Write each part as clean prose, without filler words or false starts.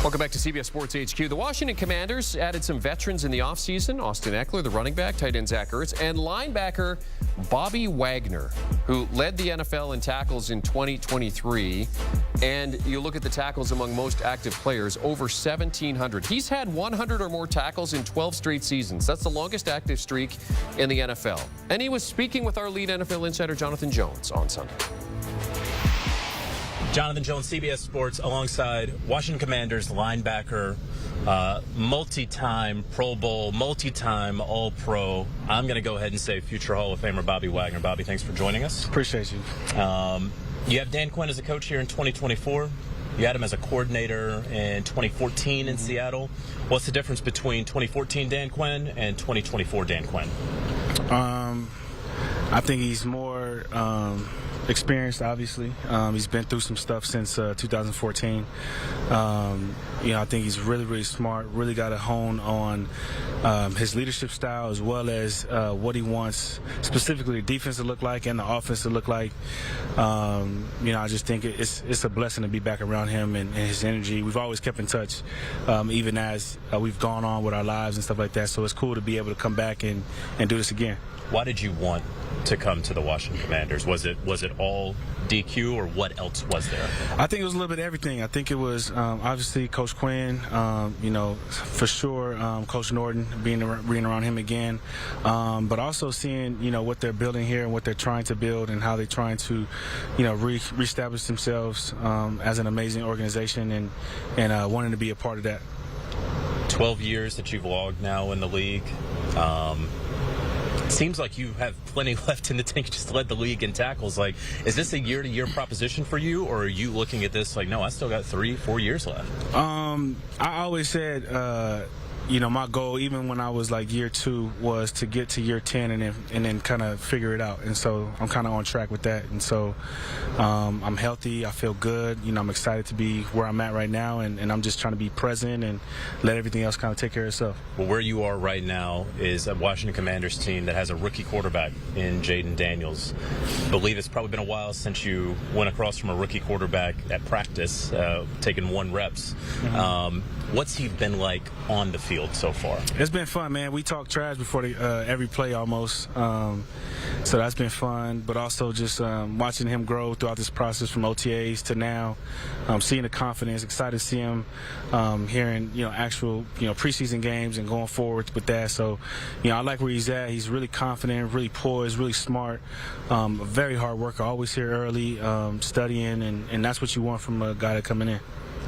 Welcome back to CBS Sports HQ. The Washington Commanders added some veterans in the offseason. Austin Eckler, the running back, tight end Zach Ertz, and linebacker Bobby Wagner, who led the NFL in tackles in 2023. And you look at the tackles among most active players, over 1,700. He's had 100 or more tackles in 12 straight seasons. That's the longest active streak in the NFL. And he was speaking with our lead NFL insider, Jonathan Jones, on Sunday. Jonathan Jones, CBS Sports, alongside Washington Commanders linebacker, multi-time Pro Bowl, multi-time All-Pro. I'm going to go ahead and say future Hall of Famer Bobby Wagner. Bobby, thanks for joining us. Appreciate you. You have Dan Quinn as a coach here in 2024. You had him as a coordinator in 2014 in Seattle. What's the difference between 2014 Dan Quinn and 2024 Dan Quinn? I think he's more experienced, obviously. He's been through some stuff since 2014. I think he's really, really smart, really got to hone on his leadership style as well as what he wants specifically the defense to look like and the offense to look like. I just think it's a blessing to be back around him and his energy. We've always kept in touch, even as we've gone on with our lives and stuff like that. So it's cool to be able to come back and do this again. Why did you want to come to the Washington Commanders? Was it all DQ, or what else was there? I think it was a little bit of everything. I think it was obviously Coach Quinn, for sure Coach Norton, being around him again, but also seeing what they're building here and what they're trying to build and how they're trying to reestablish themselves as an amazing organization and wanting to be a part of that. 12 years that you've logged now in the league. Seems like you have plenty left in the tank. Just led the league in tackles. Like, is this a year-to-year proposition for you, or are you looking at this like, no, I still got 3-4 years left? I always said, my goal, even when I was like year 2, was to get to year 10 and then kind of figure it out. And so I'm kind of on track with that. And so I'm healthy. I feel good. I'm excited to be where I'm at right now, and I'm just trying to be present and let everything else kind of take care of itself. Well, where you are right now is a Washington Commanders team that has a rookie quarterback in Jaden Daniels. I believe it's probably been a while since you went across from a rookie quarterback at practice, taking 1 reps. Mm-hmm. What's he been like on the field so far? It's been fun, man. We talk trash before every play almost, so that's been fun. But also just watching him grow throughout this process from OTAs to now, seeing the confidence. Excited to see him hearing actual preseason games and going forward with that. So I like where he's at. He's really confident, really poised, really smart, a very hard worker. Always here early, studying, and that's what you want from a guy that coming in.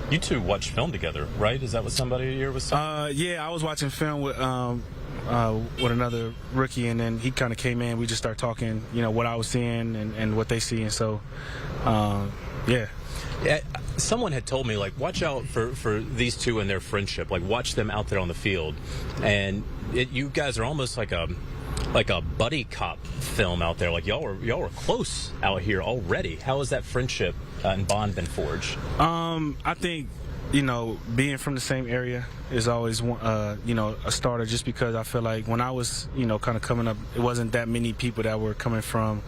You two watch film together, right? Is that what somebody here was saying? Yeah, I was watching film with another rookie, and then he kind of came in. We just started talking, what I was seeing and what they see, and so, yeah. Someone had told me, like, watch out for these two and their friendship. Like, watch them out there on the field, and you guys are almost like a buddy cop film out there. Like y'all were close out here already. How has that friendship and bond been forged? I think being from the same area is always a starter, just because I feel like when I was kind of coming up, it wasn't that many people that were coming from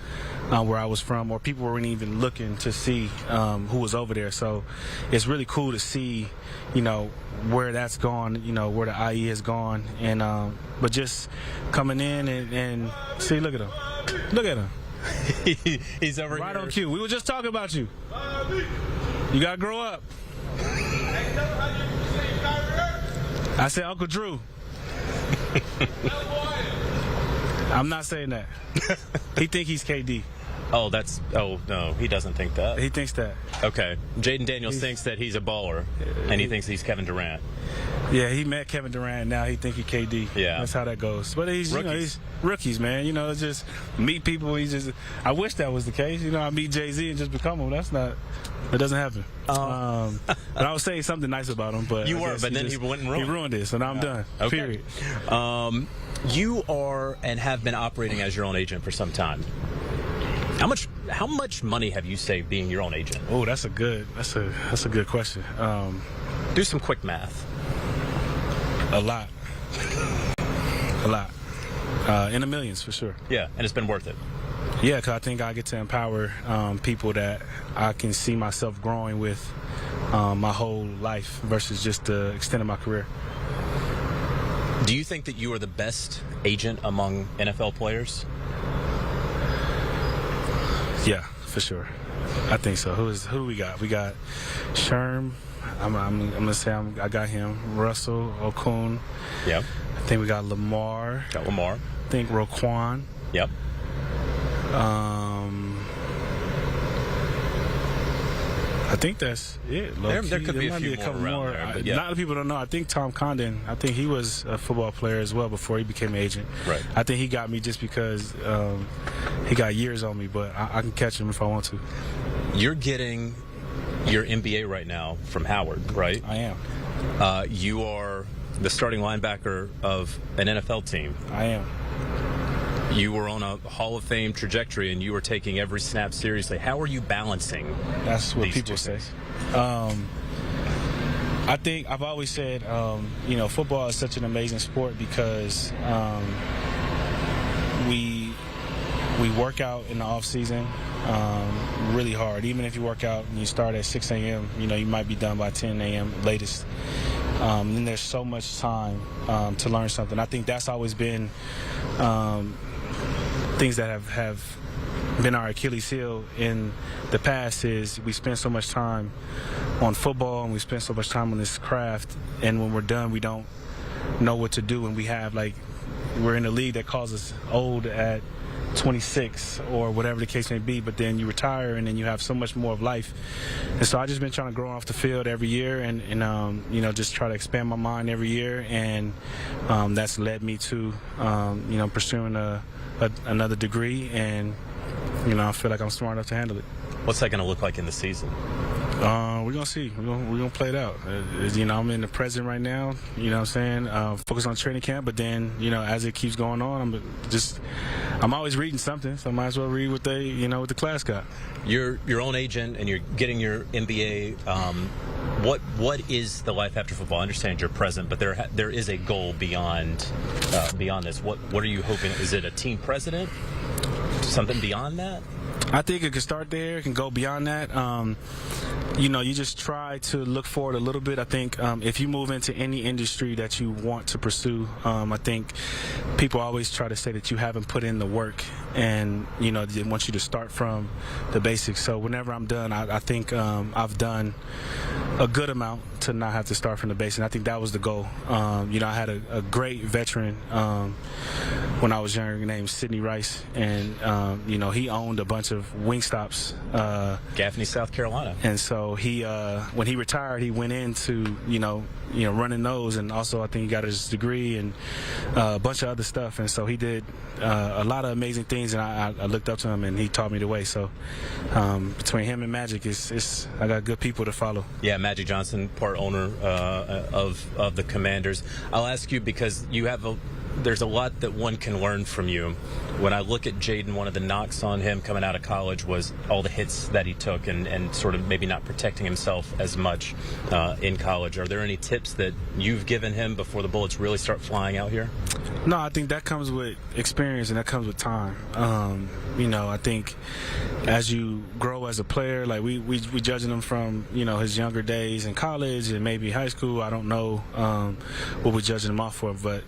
where I was from, or people weren't even looking to see who was over there. So it's really cool to see where that's gone, where the IE has gone, and but just coming in and see, look at him. He's over right here. On cue. We were just talking about you. You gotta grow up. I said Uncle Drew. I'm not saying that. He think he's KD. Oh, no, he doesn't think that. He thinks that. Okay. Jaden Daniels thinks that he's a baller, and he thinks he's Kevin Durant. Yeah, he met Kevin Durant. Now he think he's KD. Yeah. That's how that goes. But he's rookies, man. It's just meet people. I wish that was the case. I meet Jay-Z and just become him. That doesn't happen. But I was saying something nice about him. But you were, but then he went and ruined. He ruined it, so now I'm done. Okay. Period. You are and have been operating as your own agent for some time. How much money have you saved being your own agent? Oh, that's a good question. Do some quick math. A lot. In the millions for sure. Yeah, and it's been worth it. Yeah, because I think I get to empower people that I can see myself growing with my whole life versus just the extent of my career. Do you think that you are the best agent among NFL players? Yeah, for sure. I think so. Who do we got? We got Sherm. I'm gonna say I got him. Russell Okun. Yep. I think we got Lamar. Got Lamar. I think Roquan. Yep. I think that's it. There could be a few couple more. A lot of people don't know. I think Tom Condon, I think he was a football player as well before he became an agent. Right. I think he got me just because he got years on me, but I can catch him if I want to. You're getting your MBA right now from Howard, right? I am. You are the starting linebacker of an NFL team. I am. You were on a Hall of Fame trajectory, and you were taking every snap seriously. How are you balancing? That's what these people two say. things? I think I've always said, football is such an amazing sport because we work out in the off season really hard. Even if you work out and you start at 6 a.m., you might be done by 10 a.m. latest. Then there's so much time to learn something. I think that's always been things that have been our Achilles heel in the past is we spend so much time on football and we spend so much time on this craft, and when we're done we don't know what to do, and we're in a league that calls us old at 26 or whatever the case may be, but then you retire and then you have so much more of life. And so I've just been trying to grow off the field every year and just try to expand my mind every year, and that's led me to pursuing another degree, and I feel like I'm smart enough to handle it. What's that going to look like in the season? We're going to see. We're going to play it out. I'm in the present right now, focus on training camp, but then, as it keeps going on, I'm always reading something, so I might as well read what what the class got. You're your own agent and you're getting your MBA. What is the life after football? I understand you're present, but there is a goal beyond this. What are you hoping? Is it a team president? Something beyond that? I think it can start there. It can go beyond that. You just try to look forward a little bit. I think if you move into any industry that you want to pursue, I think people always try to say that you haven't put in the work, and they want you to start from the basics. So whenever I'm done, I think I've done a good amount to not have to start from the basics. And I think that was the goal. I had a great veteran when I was younger named Sidney Rice, and he owned a bunch of Wingstops, Gaffney, South Carolina. And so he, when he retired, he went into running those, and also I think he got his degree and a bunch of other stuff. And so he did a lot of amazing things, and I looked up to him, and he taught me the way. So between him and Magic, I got good people to follow. Yeah, Magic Johnson, part owner of the Commanders. I'll ask you because there's a lot that one can learn from you. When I look at Jaden, one of the knocks on him coming out of college was all the hits that he took and sort of maybe not protecting himself as much in college. Are there any tips that you've given him before the bullets really start flying out here? No, I think that comes with experience and that comes with time. I think as you grow as a player, like we judging him from his younger days in college and maybe high school. I don't know what we're judging him off for, but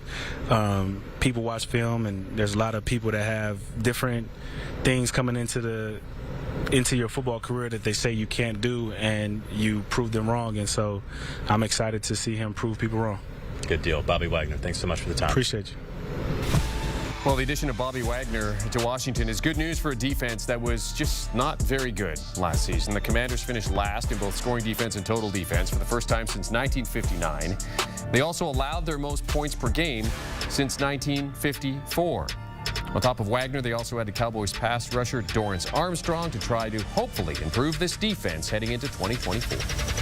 people watch film, and there's a lot of people that have different things coming into your football career that they say you can't do, and you prove them wrong. And so I'm excited to see him prove people wrong. Good deal. Bobby Wagner, thanks so much for the time. Appreciate you. Well, the addition of Bobby Wagner to Washington is good news for a defense that was just not very good last season. The Commanders finished last in both scoring defense and total defense for the first time since 1959. They also allowed their most points per game since 1954. On top of Wagner, they also added Cowboys pass rusher Dorrance Armstrong to try to hopefully improve this defense heading into 2024.